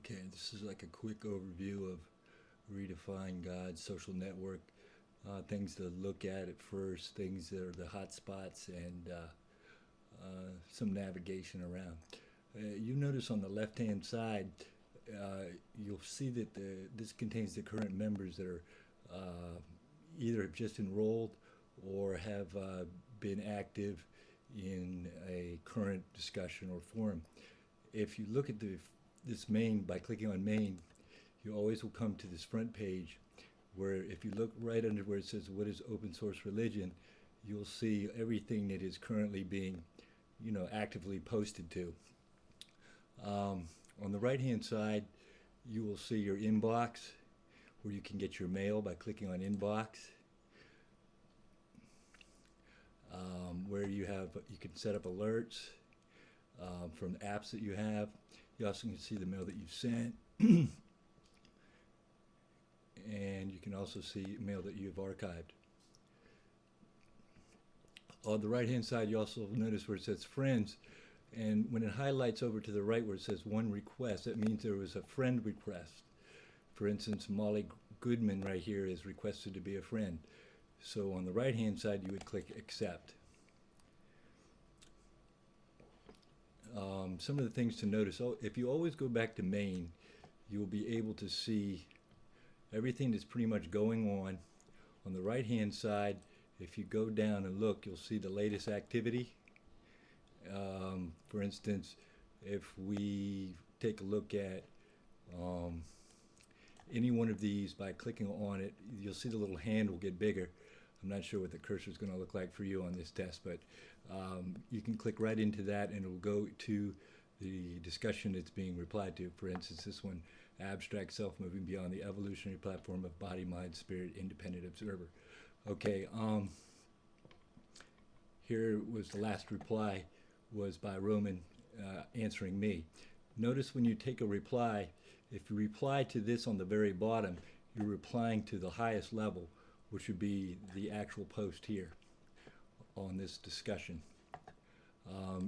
Okay, this is like a quick overview of Redefine God's social network. Things to look at first, things that are the hot spots, and some navigation around. You notice on the left hand side, you'll see that this contains the current members that are either have just enrolled or have been active in a current discussion or forum. If you look at this main by clicking on main, you always will come to this front page where if you look right under where it says what is open source religion, you'll see everything that is currently being actively posted to. On the right hand side, you will see your inbox where you can get your mail by clicking on inbox, where you can set up alerts from apps that you have. You also can see the mail that you've sent, and you can also see mail that you've archived. On the right hand side, you also notice where it says friends, and when it highlights over to the right where it says one request, that means there was a friend request. For instance, Molly Goodman right here is requested to be a friend. So on the right hand side, you would click accept. Some of the things to notice: if you always go back to main, you will be able to see everything that's pretty much going on. On the right hand side, if you go down and look, you'll see the latest activity. For instance, if we take a look at any one of these by clicking on it, you'll see the little hand will get bigger. I'm not sure what the cursor is going to look like for you on this test, but you can click right into that and it will go to the discussion that's being replied to. For instance, this one, abstract self moving beyond the evolutionary platform of body, mind, spirit, independent observer. Okay, here was the last reply, was by Roman answering me. Notice when you take a reply, if you reply to this on the very bottom, you're replying to the highest level, which would be the actual post here on this discussion.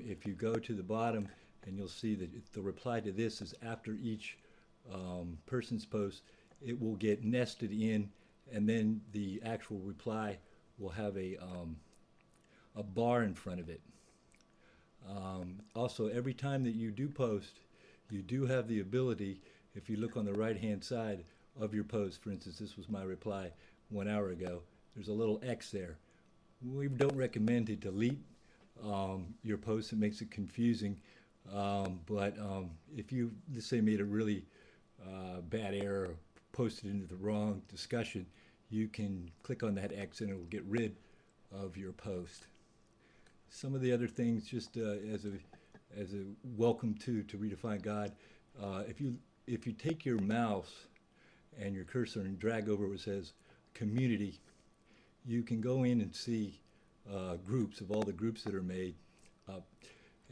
If you go to the bottom, and you'll see that the reply to this is after each person's post, it will get nested in, and then the actual reply will have a bar in front of it. Also, every time that you do post, you do have the ability, if you look on the right hand side of your post, for instance, this was my reply 1 hour ago, there's a little X there. We don't recommend to delete your post. It makes it confusing. But if you, let's say, made a really bad error, posted into the wrong discussion, you can click on that X and it will get rid of your post. Some of the other things, just as a welcome to Redefine God, if you take your mouse and your cursor and drag over where it says community, you can go in and see groups of all the groups that are made up.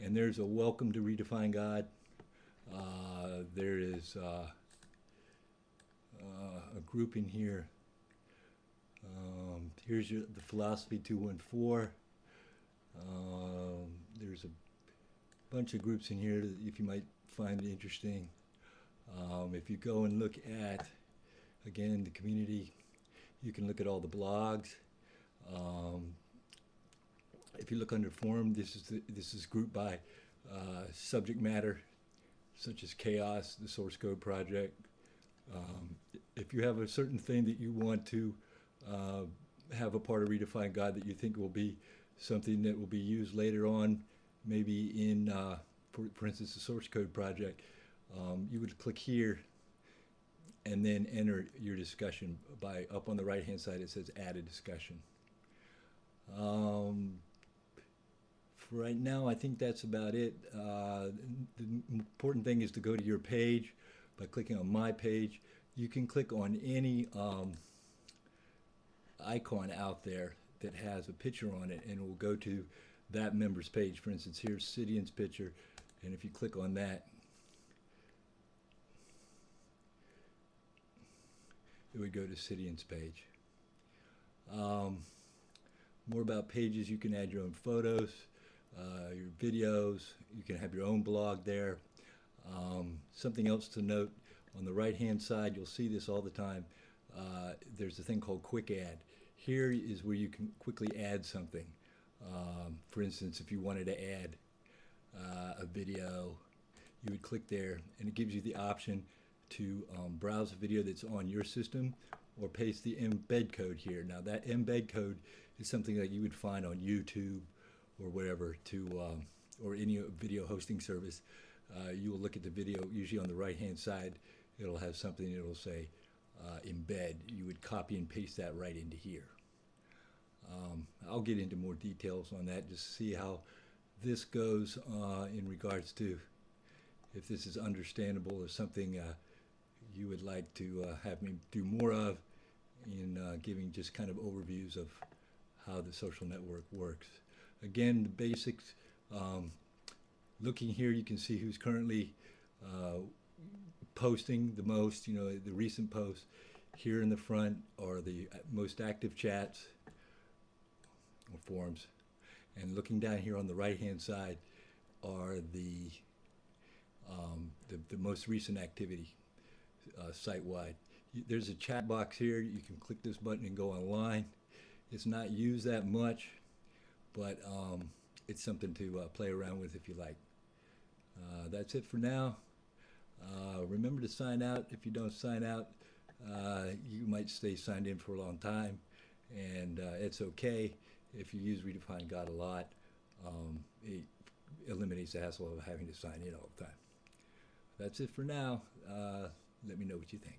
And there's a welcome to Redefine God. There is a group in here. Here's the Philosophy 214. There's a bunch of groups in here that if you might find it interesting. If you go and look at, again, the community, you can look at all the blogs. If you look under forum, this is grouped by subject matter, such as chaos, the source code project. If you have a certain thing that you want to have a part of Redefine God that you think will be something that will be used later on, maybe in, for instance, the source code project, you would click here and then enter your discussion by, up on the right hand side it says add a discussion. For right now, I think that's about it. The important thing is to go to your page by clicking on my page. You can click on any icon out there that has a picture on it and it will go to that member's page. For instance, here's Sidian's picture, and if you click on that, it would go to Sidian's page. More about pages: you can add your own photos, your videos, you can have your own blog there. Something else to note, on the right hand side, you'll see this all the time, there's a thing called quick add. Here is where you can quickly add something. For instance, if you wanted to add a video, you would click there and it gives you the option to browse a video that's on your system or paste the embed code here. Now that embed code is something that you would find on YouTube or wherever, or any video hosting service. You will look at the video, usually on the right hand side, it'll have something, it'll say embed. You would copy and paste that right into here. I'll get into more details on that, just to see how this goes in regards to if this is understandable or something you would like to have me do more of in giving just kind of overviews of how the social network works. Again, the basics. Looking here, you can see who's currently posting the most, the recent posts. Here in the front are the most active chats or forums. And looking down here on the right-hand side are the most recent activity site-wide. There's a chat box here. You can click this button and go online. It's not used that much, but it's something to play around with if you like. That's it for now. Remember to sign out. If you don't sign out, you might stay signed in for a long time, and it's okay. If you use Redefine God a lot, it eliminates the hassle of having to sign in all the time. That's it for now. Let me know what you think.